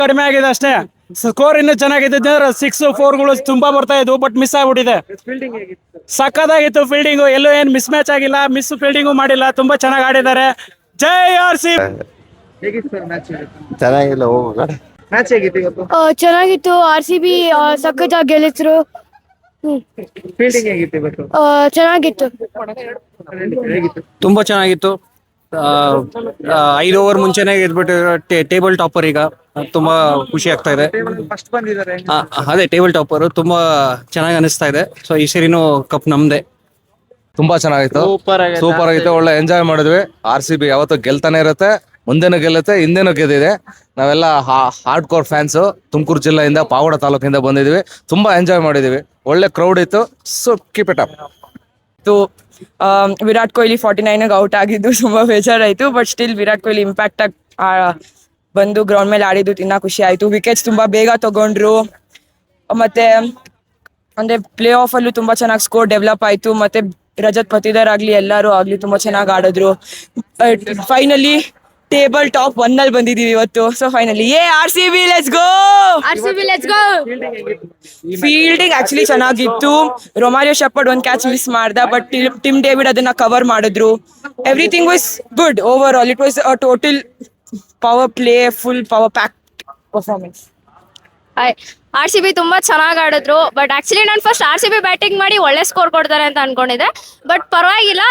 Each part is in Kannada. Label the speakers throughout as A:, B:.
A: ಕಡಿಮೆ ಆಗಿದೆ ಅಷ್ಟೇ. ಸ್ಕೋರ್ ಇನ್ನೂ ಚೆನ್ನಾಗಿದ್ದೆ 6-4ಗಳು ತುಂಬಾ ಬರ್ತಾ ಇದ್ವು, ಬಟ್ ಮಿಸ್ ಆಗ್ಬಿಟ್ಟಿದೆ. ಸಕ್ಕದಾಗಿತ್ತು ಫೀಲ್ಡಿಂಗು, ಎಲ್ಲೂ ಏನ್ ಮಿಸ್ ಮ್ಯಾಚ್ ಆಗಿಲ್ಲ, ಮಿಸ್ ಫೀಲ್ಡಿಂಗು ಮಾಡಿಲ್ಲ, ತುಂಬಾ ಚೆನ್ನಾಗಿ ಆಡಿದ್ದಾರೆ. ಜೈ RCB.
B: ಚೆನ್ನಾಗಿಲ್ಲ ಹೋಗೋಣ.
C: ಮ್ಯಾಚ್ ಹೇಗಿತ್ತು ಇವತ್ತು?
D: ಚೆನ್ನಾಗಿತ್ತು. RCB ಸಖತ್ತಾಗಿ ಗೆಲ್ಲಿದ್ರು.
C: ಫೀಲ್ಡಿಂಗ್ ಹೇಗಿತ್ತು ಇವತ್ತು?
D: ಚೆನ್ನಾಗಿತ್ತು.
C: ಹೇಗಿತ್ತು?
A: ತುಂಬಾ ಚೆನ್ನಾಗಿತ್ತು. 5 ಓವರ್ ಮುಂಚೆನೆ ಗೆದ್ಬಿಟ್ಟು ಟೇಬಲ್ ಟಾಪರ್ ಈಗ ತುಂಬಾ ಖುಷಿ ಆಗ್ತಾ ಇದೆ.
C: ಫಸ್ಟ್ ಬಂದಿದ್ದಾರೆ.
A: ಅದೇ ಟೇಬಲ್ ಟಾಪರ್ ತುಂಬಾ ಚೆನ್ನಾಗಿ ಅನಿಸ್ತಾ ಇದೆ. ಸೊ ಈ ಸರಿನೂ ಕಪ್ ನಮ್ದೆ.
E: ತುಂಬಾ ಚೆನ್ನಾಗಿತ್ತು, ಸೂಪರ್ ಆಗಿತ್ತು, ಒಳ್ಳೆ ಎಂಜಾಯ್ ಮಾಡಿದ್ವಿ. RCB ಯಾವತ್ತೂ ಗೆಲ್ತಾನೆ ಇರುತ್ತೆ, ಮುಂದೆನೂ ಗೆಲ್ಲುತ್ತೆ, ಹಿಂದೆನೂ ಗೆದ್ದಿದೆ. ನಾವೆಲ್ಲ ಹಾರ್ಡ್ ಕೋರ್ ಫ್ಯಾನ್ಸ್, ತುಮಕೂರು ಜಿಲ್ಲೆಯಿಂದ ಪಾವಗಡ ತಾಲೂಕಿಂದ ಬಂದಿದ್ವಿ. ತುಂಬಾ ಎಂಜಾಯ್ ಮಾಡಿದೀವಿ, ಒಳ್ಳೆ ಕ್ರೌಡ್ ಇತ್ತು. So keep it up.
F: Virat Kohli 49 out ಆಗಿದ್ದು ತುಂಬಾ ಬೇಜಾರಾಯ್ತು. But still Virat Kohli impact ಆಗಿ ಬಂದು ಗ್ರೌಂಡ್ ಮೇಲೆ ಆಡಿದ್ದು ತಿನ್ನ ಖುಷಿ ಆಯ್ತು. ವಿಕೆಟ್ಸ್ ತುಂಬಾ ಬೇಗ ತಗೊಂಡ್ರು, ಮತ್ತೆ ಅಂದ್ರೆ ಪ್ಲೇ ಆಫ್ ಅಲ್ಲೂ ತುಂಬಾ ಚೆನ್ನಾಗಿ ಸ್ಕೋರ್ ಡೆವಲಪ್ ಆಯ್ತು. ಮತ್ತೆ ರಜತ್ ಪತಿದಾರ್ ಆಗ್ಲಿ ಎಲ್ಲರೂ ಆಗ್ಲಿ ತುಂಬಾ ಚೆನ್ನಾಗಿ ಆಡಿದ್ರು. ಫೈನಲಿ ಟೇಬಲ್ ಟಾಪ್ 1 ಅಲ್ಲಿ ಬಂದಿದೀವಿ ಇವತ್ತು. So finally RCB let's go. Fielding actually ಚೆನ್ನಾಗಿತ್ತು. ರೊಮಾರಿಯೋ ಶೆಪರ್ಡ್ ಒಂದ್ ಕ್ಯಾಚ್ ಮಿಸ್ ಮಾಡ್ದ, ಬಟ್ ಟಿಮ್ ಡೇವಿಡ್ ಅದನ್ನ ಕವರ್ ಮಾಡಿದ್ರು. Everything was good over all. It was a total power play, full power pack performance.
D: RCB ತುಂಬಾ ಚೆನ್ನಾಗಿ ಆಡಿದ್ರು. ಬಟ್ ಆಕ್ಚುಲಿ ನಾನು ಫಸ್ಟ್ RCB ಬ್ಯಾಟಿಂಗ್ ಮಾಡಿ ಒಳ್ಳೆ ಸ್ಕೋರ್ ಕೊಡ್ತಾರೆ ಅಂತ ಅನ್ಕೊಂಡಿದ್ದೆ. ಬಟ್ ಪರವಾಗಿಲ್ಲ,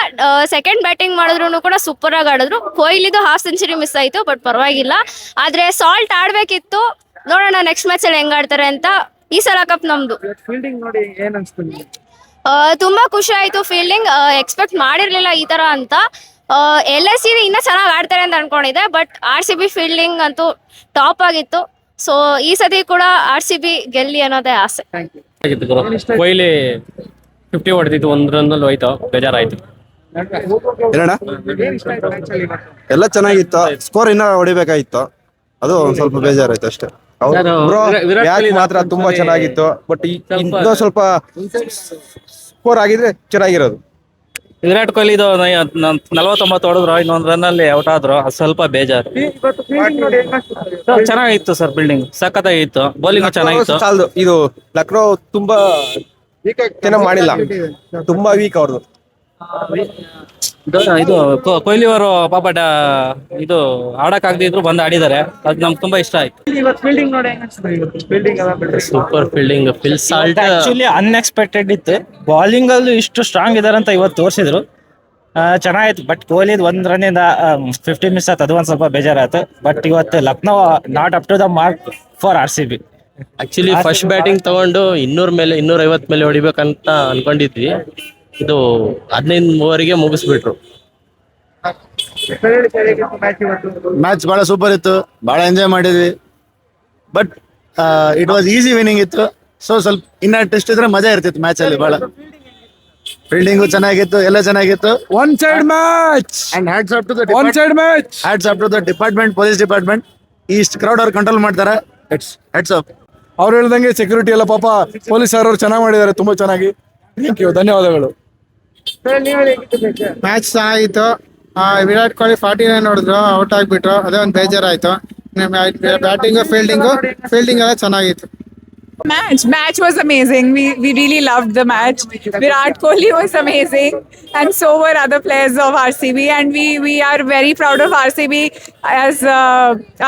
D: ಸೆಕೆಂಡ್ ಬ್ಯಾಟಿಂಗ್ ಮಾಡಿದ್ರು ಕೂಡ ಸೂಪರ್ ಆಗಿ ಆಡಿದ್ರು. ಕೊಹ್ಲಿದು ಹಾಫ್ ಸೆಂಚುರಿ ಮಿಸ್ ಆಯ್ತು, ಬಟ್ ಪರವಾಗಿಲ್ಲ. ಆದ್ರೆ ಸಾಲ್ಟ್ ಆಡ್ಬೇಕಿತ್ತು. ನೋಡೋಣ ನೆಕ್ಸ್ಟ್ ಮ್ಯಾಚ್ ಅಲ್ಲಿ ಹೆಂಗ್ ಆಡ್ತಾರೆ ಅಂತ. ಈ ಸಲ ಕಪ್ ನಮ್ದು.
C: ಫೀಲ್ಡಿಂಗ್ ನೋಡಿ ಏನ್ ಅನ್ಸ್ತು ನಿಮ್ಗೆ?
D: ತುಂಬಾ ಖುಷಿ ಆಯ್ತು. ಫೀಲ್ಡಿಂಗ್ ಎಕ್ಸ್ಪೆಕ್ಟ್ ಮಾಡಿರ್ಲಿಲ್ಲ ಈ ತರ ಅಂತ. LSC ಇನ್ನ ಚೆನ್ನಾಗಿ ಆಡ್ತಾರೆ ಅಂತ ಅನ್ಕೊಂಡಿದ್ದೆ, ಬಟ್ RCB ಫೀಲ್ಡಿಂಗ್ ಅಂತೂ ಟಾಪ್ ಆಗಿತ್ತು. ಸೊ ಈ ಸತಿ ಕೂಡ RCB ಗೆಲ್ಲಿ ಅನ್ನೋದೇ ಆಸೆ.
A: ಕೊಹ್ಲಿ 50 ಹೊಡೆದಿತ್ತು, 1 ರನ್ನಲ್ಲಿ ಹೋಯ್ತು, ಬೇಜಾರಾಯ್ತು.
C: ಏನ್ ಇಷ್ಟ ಆಯ್ತು ಮ್ಯಾಚ್ ಅಲ್ಲಿ ಇವತ್ತು?
B: ಎಲ್ಲ ಚೆನ್ನಾಗಿತ್ತು, ಸ್ಕೋರ್ ಇನ್ನ ಹೊಡಿಬೇಕಾಗಿತ್ತು, ಅದು ಒಂದ್ ಸ್ವಲ್ಪ ಬೇಜಾರಾಯ್ತು ಅಷ್ಟೇ. ಮ್ಯಾಚ್ ಮಾತ್ರ ತುಂಬಾ ಚೆನ್ನಾಗಿತ್ತು, ಬಟ್ ಇನ್ನೂ ಸ್ವಲ್ಪ ಸ್ಕೋರ್ ಆಗಿದ್ರೆ ಚೆನ್ನಾಗಿರೋದು.
A: ವಿರಾಟ್ ಕೊಹ್ಲಿ 49 ಹೊಡೆದ್ರು, ಇನ್ನೊಂದು ರನ್ ಅಲ್ಲಿ ಔಟ್ ಆದ್ರು, ಅದು ಸ್ವಲ್ಪ ಬೇಜಾರು.
C: ಇವತ್ತು ಫೀಲ್ಡಿಂಗ್ ನೋಡಿ ಏನ್ ಅನ್ಸ್ತು?
A: ಚೆನ್ನಾಗಿತ್ತು ಸರ್, ಫೀಲ್ಡಿಂಗ್ ಸಖತ್ತಾಗಿತ್ತು, ಬೌಲಿಂಗ್ ಚೆನ್ನಾಗಿತ್ತು.
B: ಸಾಲದು, ಇದು ಲಕ್ನೋ ತುಂಬಾ ಚೆನ್ನಾಗಿ ಮಾಡಿಲ್ಲ, ತುಂಬಾ ವೀಕ್ ಅವ್ರದ್ದು.
A: ಇದು ಕೊಹ್ಲಿ ಅವರು ಪಾಪ ಇದು ಆಡಕ್ ಆಗದಿದ್ರು ಬಂದು ಆಡಿದ್ದಾರೆ, ಅದು ನಮ್ಗೆ ತುಂಬಾ ಇಷ್ಟ ಆಯ್ತು.
C: ಇವತ್ತು ಫೀಲ್ಡಿಂಗ್ ನೋಡಿ ಹೆಂಗ್ ಅನ್ಸ್ತು? ಇವತ್ತು ಫೀಲ್ಡಿಂಗ್ ಎಲ್ಲ ಬಿಟ್ರೆ
A: super fielding, Phil Salt
G: actually unexpected ಇತ್ತು. ಬೌಲಿಂಗ್ ಅಲ್ಲೂ ಇಷ್ಟು ಸ್ಟ್ರಾಂಗ್ ಇದಾರೆ ಅಂತ ಇವತ್ತು ತೋರಿಸಿದ್ರು, ಚೆನ್ನಾಗಿತ್ತು. ಬಟ್ ಕೊಹ್ಲಿ 1 ರನ್ನಿಂದ 50 ಮಿಸ್ ಆಯ್ತು, ಅದು ಒಂದ್ ಸ್ವಲ್ಪ ಬೇಜಾರಾಯ್ತು. ಬಟ್ ಇವತ್ತು Lucknow not up to the mark for RCB.
H: Actually first batting ತಗೊಂಡು 200 ಮೇಲೆ 250 ಮೇಲೆ ಹೊಡಿಬೇಕಂತ ಅನ್ಕೊಂಡಿದ್ವಿ. ಇದು 15 ಓವರಿಗೆ ಮುಗಿಸ್ಬಿಟ್ರು.
C: ಮ್ಯಾಚ್ ಇವತ್ತು
B: ಮ್ಯಾಚ್ ಬಹಳ ಸೂಪರ್ ಇತ್ತು, ಬಹಳ ಎಂಜಾಯ್ ಮಾಡಿದ್ವಿ. But it was easy winning ಇತ್ತು. ಸೊ ಸ್ವಲ್ಪ ಇನ್ನ ಟೆಸ್ಟ್ ಇದ್ರೆ ಮಜಾ ಇರ್ತಿತ್ತು ಮ್ಯಾಚ್ ಅಲ್ಲಿ. ಬಹಳ ಫೀಲ್ಡಿಂಗು ಚೆನ್ನಾಗಿತ್ತು, ಎಲ್ಲ ಚೆನ್ನಾಗಿತ್ತು. One side match and hats off to the one side match, hats off to the department, police department. ಇಷ್ಟು ಕ್ರೌಡ್ ಅವ್ರು ಕಂಟ್ರೋಲ್ ಮಾಡ್ತಾರೆ. Hats off.
I: ಅವ್ರು ಹೇಳ್ದಂಗೆ ಸೆಕ್ಯೂರಿಟಿ ಎಲ್ಲ ಪಾಪ ಪೊಲೀಸ್ ಅವ್ರು ಚೆನ್ನಾಗಿ ಮಾಡಿದ್ದಾರೆ, ತುಂಬಾ ಚೆನ್ನಾಗಿ. ಥ್ಯಾಂಕ್ ಯು, ಧನ್ಯವಾದಗಳು.
J: ಮ್ಯಾಚ್ ಚೆನ್ನಾಗಿತ್ತು. ವಿರಾಟ್ ಕೊಹ್ಲಿ 49 ನೋಡಿದ್ರು, ಔಟ್ ಆಗ್ಬಿಟ್ರು, ಅದೇ ಒಂದು ಬೇಜಾರಾಯ್ತು. ಬ್ಯಾಟಿಂಗು ಫೀಲ್ಡಿಂಗ್ ಎಲ್ಲ ಚೆನ್ನಾಗಿತ್ತು.
F: Match was amazing. We really loved the match. Virat Kohli was amazing, and so were other players of RCB. And we are very proud of RCB, as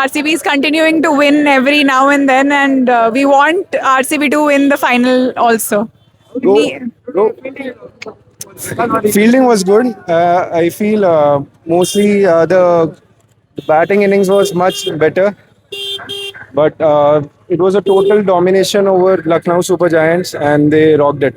F: RCB is continuing to win every now and then, and we want RCB to win the final also.
I: Fielding was good. I feel mostly the batting innings was much better, but it was a total domination over Lucknow Super Giants, and they rocked it.